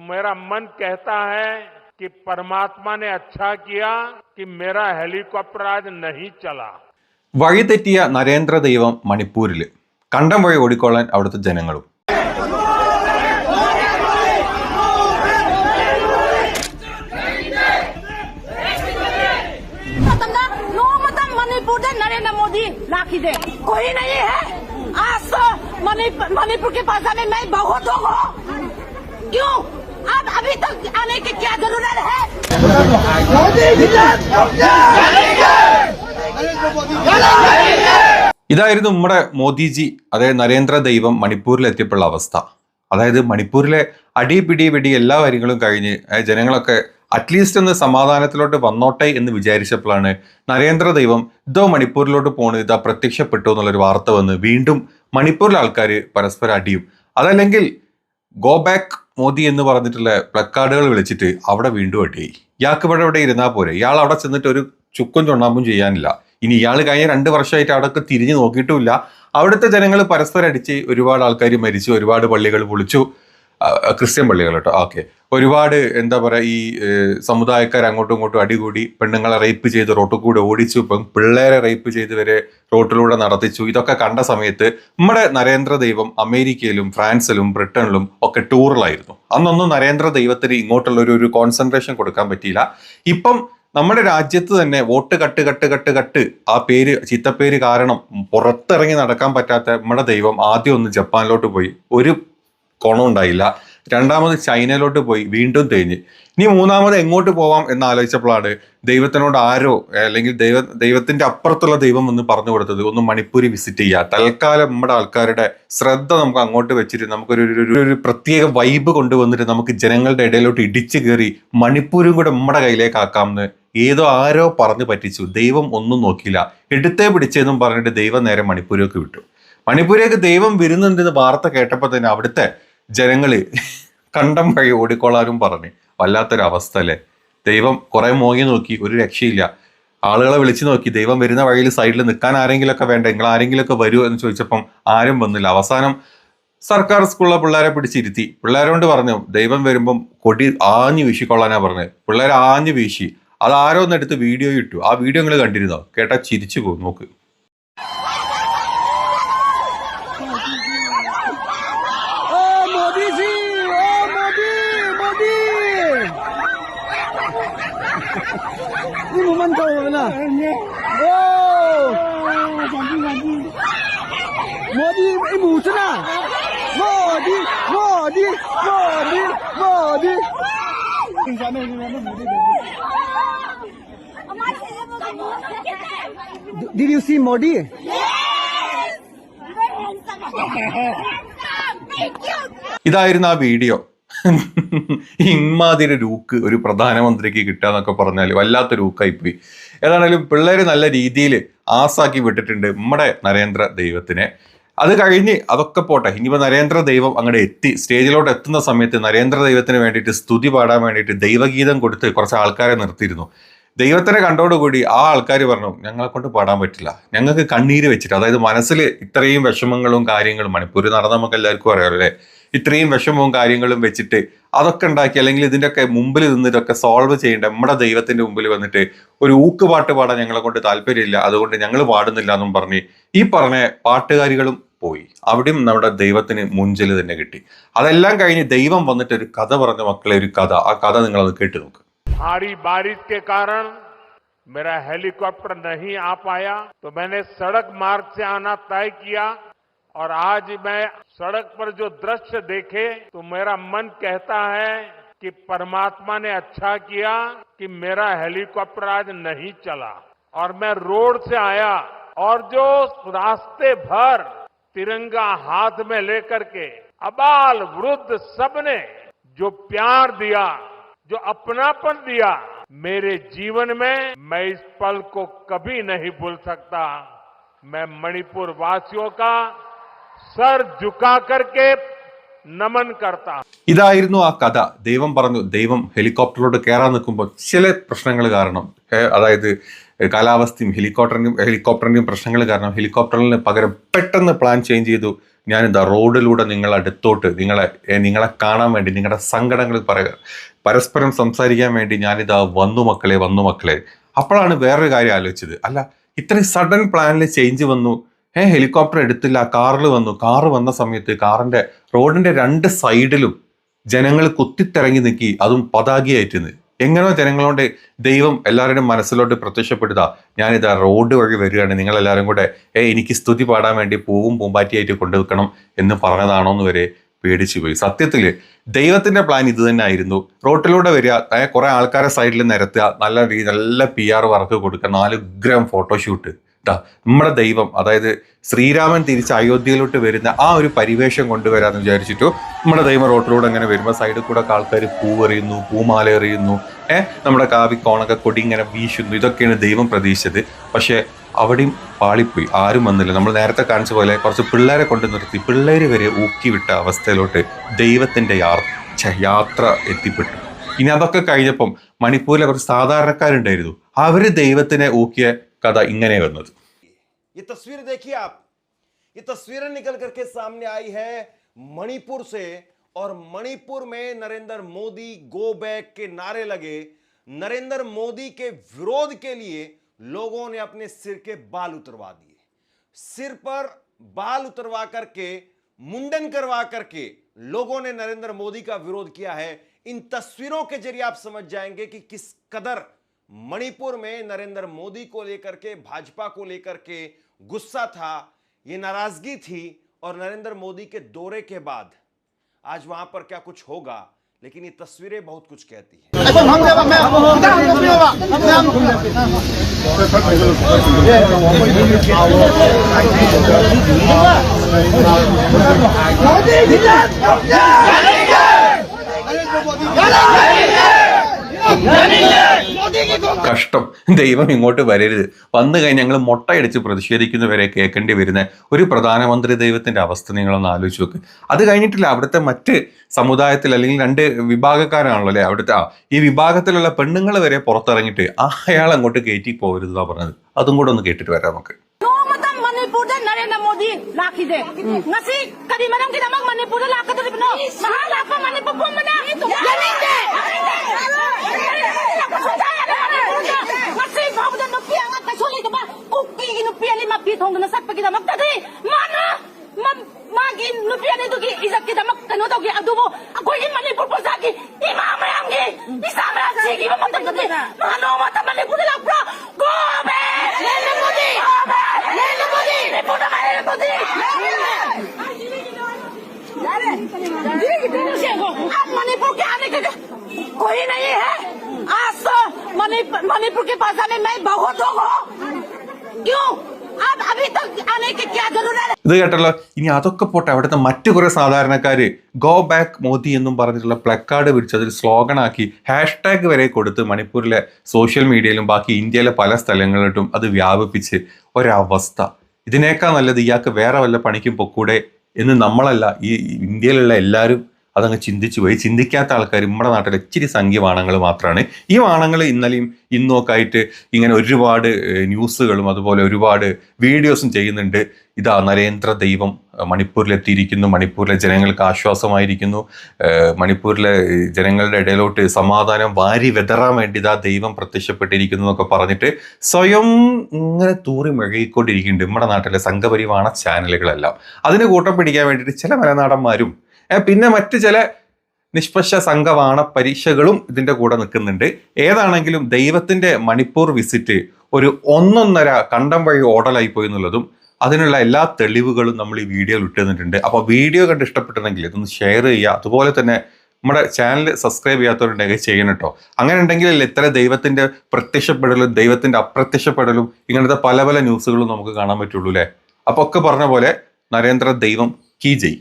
मेरा मन कहता है कि परमात्मा ने अच्छा किया कि मेरा हेलीकॉप्टर आज नहीं चला. വഴിതെറ്റിയ നരേന്ദ്ര ദൈവം മണിപ്പൂരിൽ കണ്ടം വഴി ഓടിക്കൊള്ളാൻ അവിടുത്തെ ജനങ്ങളും. नरेंद्र मोदी लाखी दे कोई नहीं है. आज तो मणिपुर के भाषा में मैं बहुत हूँ. क्यों अब अभी तक आने की क्या जरूरत है? ഇതായിരുന്നു നമ്മുടെ മോദിജി അതായത് നരേന്ദ്ര ദൈവം മണിപ്പൂരിലെത്തിയപ്പോഴുള്ള അവസ്ഥ. അതായത് മണിപ്പൂരിലെ അടിപിടി വെടി എല്ലാ കാര്യങ്ങളും കഴിഞ്ഞ് ജനങ്ങളൊക്കെ അറ്റ്ലീസ്റ്റ് ഒന്ന് സമാധാനത്തിലോട്ട് വന്നോട്ടെ എന്ന് വിചാരിച്ചപ്പോഴാണ് നരേന്ദ്ര ദൈവം ഇതോ മണിപ്പൂരിലോട്ട് പോണ് ഇതാ പ്രത്യക്ഷപ്പെട്ടു എന്നുള്ളൊരു വാർത്ത വന്ന് വീണ്ടും മണിപ്പൂരിലെ ആൾക്കാർ പരസ്പരം അടിയും. അതല്ലെങ്കിൽ ഗോ ബാക്ക് മോദി എന്ന് പറഞ്ഞിട്ടുള്ള പ്ലക്കാർഡുകൾ വിളിച്ചിട്ട് അവിടെ വീണ്ടും അടിയായി. ഇയാൾക്ക് ഇവിടെ ഇരുന്നാൽ പോരെ, ഇയാൾ അവിടെ ചെന്നിട്ട് ഒരു ചുക്കും ചുണ്ണാമ്പും ചെയ്യാനില്ല. ഇനി ഇയാൾ കഴിഞ്ഞ 2 വർഷമായിട്ട് അവിടെയൊക്കെ തിരിഞ്ഞു നോക്കിയിട്ടുമില്ല. അവിടുത്തെ ജനങ്ങൾ പരസ്പരം അടിച്ച് ഒരുപാട് ആൾക്കാർ മരിച്ചു, ഒരുപാട് പള്ളികൾ പൊളിച്ചു, ക്രിസ്ത്യൻ പള്ളികൾ കേട്ടോ. ഓക്കെ, ഒരുപാട് എന്താ പറയുക ഈ സമുദായക്കാർ അങ്ങോട്ടും ഇങ്ങോട്ടും അടികൂടി, പെണ്ണുങ്ങളെ റേപ്പ് ചെയ്ത് റോട്ടിൽ കൂടെ ഓടിച്ചു, ഇപ്പം പിള്ളേരെ റേപ്പ് ചെയ്ത് വരെ റോട്ടിലൂടെ നടത്തിച്ചു. ഇതൊക്കെ കണ്ട സമയത്ത് നമ്മുടെ നരേന്ദ്ര ദൈവം അമേരിക്കയിലും ഫ്രാൻസിലും ബ്രിട്ടനിലും ഒക്കെ ടൂറിലായിരുന്നു. അന്നൊന്നും നരേന്ദ്ര ദൈവത്തിന് ഇങ്ങോട്ടുള്ള ഒരു കോൺസെൻട്രേഷൻ കൊടുക്കാൻ പറ്റിയില്ല. ഇപ്പം നമ്മുടെ രാജ്യത്ത് തന്നെ വോട്ട് കട്ട് ആ പേര് ചിത്തപ്പേര് കാരണം പുറത്തിറങ്ങി നടക്കാൻ പറ്റാത്ത നമ്മുടെ ദൈവം ആദ്യം ഒന്ന് ജപ്പാനിലോട്ട് പോയി, ഒരു കോണം ഉണ്ടായില്ല. രണ്ടാമത് ചൈനയിലോട്ട് പോയി, വീണ്ടും തേഞ്ഞ്. ഇനി മൂന്നാമത് എങ്ങോട്ട് പോവാം എന്ന് ആലോചിച്ചപ്പോഴാണ് ദൈവത്തിനോട് ആരോ അല്ലെങ്കിൽ ദൈവത്തിന്റെ അപ്പുറത്തുള്ള ദൈവം എന്ന് പറഞ്ഞു കൊടുത്തത് ഒന്ന് മണിപ്പൂരി വിസിറ്റ് ചെയ്യുക. തൽക്കാലം നമ്മുടെ ആൾക്കാരുടെ ശ്രദ്ധ നമുക്ക് അങ്ങോട്ട് വെച്ചിട്ട് നമുക്കൊരു പ്രത്യേക വൈബ് കൊണ്ടുവന്നിട്ട് നമുക്ക് ജനങ്ങളുടെ ഇടയിലോട്ട് ഇടിച്ചു കയറി മണിപ്പൂരും കൂടെ നമ്മുടെ കയ്യിലേക്ക് ആക്കാമെന്ന് ആരോ പറഞ്ഞു പറ്റിച്ചു. ദൈവം ഒന്നും നോക്കിയില്ല, എടുത്തേ പിടിച്ചെന്നും പറഞ്ഞിട്ട് ദൈവം നേരെ മണിപ്പൂരേക്ക് വിട്ടു. മണിപ്പൂരേക്ക് ദൈവം വരുന്നുണ്ടെന്ന് വാർത്ത കേട്ടപ്പോൾ തന്നെ അവിടുത്തെ ജനങ്ങള് കണ്ടം വഴി ഓടിക്കൊള്ളാനും പറഞ്ഞ് വല്ലാത്തൊരവസ്ഥ അല്ലേ. ദൈവം കുറെ മോങ്ങി നോക്കി, ഒരു രക്ഷയില്ല. ആളുകളെ വിളിച്ചു നോക്കി, ദൈവം വരുന്ന വഴിയിൽ സൈഡിൽ നിൽക്കാൻ ആരെങ്കിലുമൊക്കെ വേണ്ട, നിങ്ങൾ ആരെങ്കിലുമൊക്കെ വരുമോ എന്ന് ചോദിച്ചപ്പം ആരും വന്നില്ല. അവസാനം സർക്കാർ സ്കൂളിലെ പിള്ളേരെ പിടിച്ചിരുത്തി. പിള്ളേരോട് പറഞ്ഞു ദൈവം വരുമ്പം കൊടി ആഞ്ഞു വീശിക്കൊള്ളാനാ പറഞ്ഞത്. പിള്ളേർ ആഞ്ഞു വീശി. അത് ആരോ ഒന്നെടുത്ത് വീഡിയോ ഇട്ടു. ആ വീഡിയോ നിങ്ങൾ കണ്ടിരുന്നോ? കേട്ടാ ചിരിച്ചു പോകും. നോക്ക്. Did you see Modi? ഇതായിരുന്നു ആ വീഡിയോ. ഇമാതിരി രൂക്ക് ഒരു പ്രധാനമന്ത്രിക്ക് കിട്ടുക എന്നൊക്കെ പറഞ്ഞാൽ വല്ലാത്ത രൂക്കായിപ്പോയി. ഏതാണെങ്കിലും പിള്ളേര് നല്ല രീതിയിൽ ആസാക്കി വിട്ടിട്ടുണ്ട് നമ്മുടെ നരേന്ദ്ര ദൈവത്തിനെ. അത് കഴിഞ്ഞ് അതൊക്കെ പോട്ടെ, ഇനിയിപ്പോൾ നരേന്ദ്ര ദൈവം അങ്ങോട്ട് എത്തി സ്റ്റേജിലോട്ട് എത്തുന്ന സമയത്ത് നരേന്ദ്ര ദൈവത്തിന് വേണ്ടിയിട്ട് സ്തുതി പാടാൻ വേണ്ടിയിട്ട് ദൈവഗീതം കൊടുത്ത് കുറച്ച് ആൾക്കാരെ നിർത്തിയിരുന്നു. ദൈവത്തിനെ കണ്ടോടുകൂടി ആ ആൾക്കാർ പറഞ്ഞു ഞങ്ങളെ കൊണ്ട് പാടാൻ പറ്റില്ല, ഞങ്ങൾക്ക് കണ്ണീര് വെച്ചിട്ട്, അതായത് മനസ്സിൽ ഇത്രയും വിഷമങ്ങളും കാര്യങ്ങളും മണിപ്പൂർ നടന്ന നമുക്ക് എല്ലാവർക്കും അറിയാമല്ലോ അല്ലേ, ഇത്രയും വിഷമവും കാര്യങ്ങളും വെച്ചിട്ട് അതൊക്കെ ഉണ്ടാക്കി അല്ലെങ്കിൽ ഇതിൻ്റെയൊക്കെ മുമ്പിൽ നിന്ന് ഇതൊക്കെ സോൾവ് ചെയ്യേണ്ട നമ്മുടെ ദൈവത്തിന്റെ മുമ്പിൽ വന്നിട്ട് ഒരു ഊക്കുപാട്ട് പാടാൻ ഞങ്ങളെ കൊണ്ട് താല്പര്യമില്ല, അതുകൊണ്ട് ഞങ്ങൾ പാടുന്നില്ല എന്നും പറഞ്ഞ് ഈ പറഞ്ഞ പാട്ടുകാരികളും പോയി. അവിടെയും നമ്മുടെ ദൈവത്തിന് മുഞ്ചൽ തന്നെ കിട്ടി. അതെല്ലാം കഴിഞ്ഞ് ദൈവം വന്നിട്ട് ഒരു കഥ പറഞ്ഞ മക്കളെ, ഒരു കഥ, ആ കഥ നിങ്ങളത് കേട്ട് നോക്ക്. भारी बारिश के कारण मेरा हेलीकॉप्टर नहीं आ पाया तो मैंने सड़क मार्ग से आना तय किया और आज मैं सड़क पर जो दृश्य देखे तो मेरा मन कहता है कि परमात्मा ने अच्छा किया कि मेरा हेलीकॉप्टर आज नहीं चला और मैं रोड से आया और जो रास्ते भर तिरंगा हाथ में लेकर के अबाल वृद्ध सबने जो प्यार दिया, जो अपनापन दिया मेरे जीवन में, मैं इस पल को कभी नहीं भूल सकता. मैं मणिपुर वासियों का सर झुका करके നമൻ കർത്ത. ഇതായിരുന്നു ആ കഥ. ദൈവം പറഞ്ഞു ദൈവം ഹെലികോപ്റ്ററിലോട്ട് കയറാൻ നിൽക്കുമ്പോൾ ചില പ്രശ്നങ്ങൾ കാരണം, അതായത് കാലാവസ്ഥയും ഹെലികോപ്റ്ററിൻ്റെയും പ്രശ്നങ്ങൾ കാരണം ഹെലികോപ്റ്ററിന് പകരം പെട്ടെന്ന് പ്ലാൻ ചേഞ്ച് ചെയ്തു. ഞാനിതാ റോഡിലൂടെ നിങ്ങളെ അടുത്തോട്ട് നിങ്ങളെ കാണാൻ വേണ്ടി നിങ്ങളുടെ സങ്കടങ്ങൾ പറയുക, പരസ്പരം സംസാരിക്കാൻ വേണ്ടി ഞാനിതാ വന്നു മക്കളെ. അപ്പോഴാണ് വേറൊരു കാര്യം ആലോചിച്ചത്, അല്ല ഇത്രയും സഡൻ പ്ലാനിൽ ചേഞ്ച് വന്നു, ഹെലികോപ്റ്റർ എടുത്തില്ല, കാറിൽ വന്നു. കാറ് വന്ന സമയത്ത് കാറിന്റെ റോഡിന്റെ 2 സൈഡിലും ജനങ്ങൾ കുത്തിത്തിറങ്ങി നിൽക്കി, അതും പതാകയായിട്ടിരുന്ന്. എങ്ങനെയോ ജനങ്ങളോട് ദൈവം എല്ലാവരുടെയും മനസ്സിലോട്ട് പ്രത്യക്ഷപ്പെടുക, ഞാനിതാ റോഡ് വഴി വരികയാണ്, നിങ്ങളെല്ലാവരും കൂടെ എനിക്ക് സ്തുതി പാടാൻ വേണ്ടി പൂവും പൂമ്പാറ്റിയായിട്ട് കൊണ്ടുവെക്കണം എന്ന് പറഞ്ഞതാണോ എന്ന് വരെ പേടിച്ചു പോയി. സത്യത്തിൽ ദൈവത്തിന്റെ പ്ലാൻ ഇത് തന്നെ ആയിരുന്നു. റോട്ടിലൂടെ വരിക, കുറെ ആൾക്കാരെ സൈഡിൽ നിരത്തുക, നല്ല PR വർക്ക് കൊടുക്കുക, 4 ഉഗ്രം ഫോട്ടോഷൂട്ട്. നമ്മുടെ ദൈവം, അതായത് ശ്രീരാമൻ തിരിച്ച് അയോധ്യയിലോട്ട് വരുന്ന ആ ഒരു പരിവേഷം കൊണ്ടുവരാന്ന് വിചാരിച്ചിട്ടു നമ്മുടെ ദൈവം റോട്ടിലൂടെ അങ്ങനെ വരുമ്പോൾ സൈഡിൽ കൂടെ ആൾക്കാർ പൂവെറിയുന്നു, പൂമാല എറിയുന്നു, നമ്മുടെ കാവിക്കോണൊക്കെ കൊടി ഇങ്ങനെ വീശുന്നു. ഇതൊക്കെയാണ് ദൈവം പ്രതീക്ഷിച്ചത്. പക്ഷെ അവിടെയും പാളിപ്പോയി, ആരും വന്നില്ല. നമ്മൾ നേരത്തെ കാണിച്ച പോലെ കുറച്ച് പിള്ളേരെ കൊണ്ട് നിർത്തി, പിള്ളേര് വരെ ഊക്കിവിട്ട അവസ്ഥയിലോട്ട് ദൈവത്തിന്റെ യാത്ര എത്തിപ്പെട്ടു. ഇനി അതൊക്കെ കഴിഞ്ഞപ്പം മണിപ്പൂരിലെ കുറച്ച് സാധാരണക്കാരുണ്ടായിരുന്നു, അവര് ദൈവത്തിനെ ഊക്കിയ कदा इंगने वन्नदु। ये तस्वीर देखिए आप, ये तस्वीरें निकल करके सामने आई है मणिपुर से, और मणिपुर में नरेंद्र मोदी गो बैक के नारे लगे। नरेंद्र मोदी के विरोध के लिए लोगों ने अपने सिर के बाल उतरवा दिए, सिर पर बाल उतरवा करके, मुंडन करवा करके लोगों ने नरेंद्र मोदी का विरोध किया है। इन तस्वीरों के जरिए आप समझ जाएंगे कि किस कदर मणिपुर में नरेंद्र मोदी को लेकर के, भाजपा को लेकर के गुस्सा था, ये नाराजगी थी। और नरेंद्र मोदी के दौरे के बाद आज वहां पर क्या कुछ होगा, लेकिन ये तस्वीरें बहुत कुछ कहती हैं। കഷ്ടം, ദൈവം ഇങ്ങോട്ട് വരരുത്, വന്നു കഴിഞ്ഞ് ഞങ്ങൾ മുട്ടയടിച്ച് പ്രതിഷേധിക്കുന്നവരെ കേൾക്കേണ്ടി വരുന്ന ഒരു പ്രധാനമന്ത്രി ദൈവത്തിന്റെ അവസ്ഥ നിങ്ങളൊന്ന് ആലോചിച്ച് നോക്ക്. അത് കഴിഞ്ഞിട്ടില്ല, അവിടുത്തെ മറ്റ് സമുദായത്തിൽ അല്ലെങ്കിൽ 2 വിഭാഗക്കാരാണല്ലോ അല്ലെ അവിടുത്തെ, ഈ വിഭാഗത്തിലുള്ള പെണ്ണുങ്ങൾ വരെ പുറത്തിറങ്ങിയിട്ട് അയാൾ അങ്ങോട്ട് കയറ്റി പോകരുതെന്നാ പറഞ്ഞത്. അതും കൂടെ ഒന്ന് കേട്ടിട്ട് വരാം നമുക്ക്. Narendra Modi लाखिदे ngasi kadi manam kinamak manipur lakadribno mahala pa manipur pumana yaninde ngasi bawda no pianga kasuli ba kuki no piali ma pitong na sak pagida magtadi mana magin no piani to ki isak kita mak kano to ki adubo ako in manipur posaki imama yangi isama sigi ba magtadi mano mata manipur la bro go be Naraendra Modi Naraendra Modi report Naraendra Modi अब मणिपुर के आने के कोई नहीं है। आज तो मणिपुर के भाषा में मैं बहुत हूँ, क्यों अब अभी तक आने की क्या जरूरत है? ഇത് കേട്ടല്ലോ. ഇനി അതൊക്കെ പോട്ടെ, അവിടുത്തെ മറ്റു കുറെ സാധാരണക്കാര് ഗോ ബാക്ക് മോദി എന്നും പറഞ്ഞിട്ടുള്ള പ്ലക്കാർഡ് പിടിച്ച് അതിൽ സ്ലോഗനാക്കി #, വരെ കൊടുത്ത് മണിപ്പൂരിലെ സോഷ്യൽ മീഡിയയിലും ബാക്കി ഇന്ത്യയിലെ പല സ്ഥലങ്ങളിലും അത് വ്യാപിപ്പിച്ച് ഒരവസ്ഥ. ഇതിനേക്കാൾ നല്ലത് ഇയാൾക്ക് വേറെ വല്ല പണിക്കും പൊക്കൂടെ എന്ന് നമ്മളല്ല, ഈ ഇന്ത്യയിലുള്ള എല്ലാവരും അതങ്ങ് ചിന്തിച്ചു പോയി. ചിന്തിക്കാത്ത ആൾക്കാർ നമ്മുടെ നാട്ടിലെ ഇച്ചിരി സംഖ്യ വാണങ്ങൾ മാത്രമാണ്. ഈ വാണങ്ങൾ ഇന്നലെയും ഇന്നും ഒക്കെ ആയിട്ട് ഇങ്ങനെ ഒരുപാട് ന്യൂസുകളും അതുപോലെ ഒരുപാട് വീഡിയോസും ചെയ്യുന്നുണ്ട്. ഇതാ നരേന്ദ്ര ദൈവം മണിപ്പൂരിലെത്തിയിരിക്കുന്നു, മണിപ്പൂരിലെ ജനങ്ങൾക്ക് ആശ്വാസമായിരിക്കുന്നു, മണിപ്പൂരിലെ ജനങ്ങളുടെ ഇടയിലോട്ട് സമാധാനം വാരി വെതറാൻ വേണ്ടി ഇതാ ദൈവം പ്രത്യക്ഷപ്പെട്ടിരിക്കുന്നു എന്നൊക്കെ പറഞ്ഞിട്ട് സ്വയം ഇങ്ങനെ തൂറി മെഴുകിക്കൊണ്ടിരിക്കുന്നുണ്ട് നമ്മുടെ നാട്ടിലെ സംഘപരിവാണ ചാനലുകളെല്ലാം. അതിന് കൂട്ടം പിടിക്കാൻ വേണ്ടിയിട്ട് ചില മലനാടന്മാരും പിന്നെ മറ്റ് ചില നിഷ്പക്ഷ സംഘവാണ പരീക്ഷകളും ഇതിൻ്റെ കൂടെ നിൽക്കുന്നുണ്ട്. ഏതാണെങ്കിലും ദൈവത്തിൻ്റെ മണിപ്പൂർ വിസിറ്റ് ഒരു 1.5 കണ്ടം വഴി ഓടലായി പോയി എന്നുള്ളതും അതിനുള്ള എല്ലാ തെളിവുകളും നമ്മൾ ഈ വീഡിയോയിൽ ഇട്ടുതന്നിട്ടുണ്ട്. അപ്പോൾ വീഡിയോ കണ്ട് ഇഷ്ടപ്പെട്ടിട്ടുണ്ടെങ്കിൽ ഇതൊന്ന് ഷെയർ ചെയ്യുക. അതുപോലെ തന്നെ നമ്മുടെ ചാനൽ സബ്സ്ക്രൈബ് ചെയ്യാത്തവരുണ്ടെങ്കിൽ ചെയ്യണം കേട്ടോ. അങ്ങനെ ഉണ്ടെങ്കിൽ ഇത്ര ദൈവത്തിൻ്റെ പ്രത്യക്ഷപ്പെടലും ദൈവത്തിൻ്റെ അപ്രത്യക്ഷപ്പെടലും ഇങ്ങനത്തെ പല പല ന്യൂസുകളും നമുക്ക് കാണാൻ പറ്റുള്ളൂ അല്ലേ. അപ്പോൾ ഒക്കെ പറഞ്ഞ പോലെ നരേന്ദ്ര ദൈവം കീ ജയ്.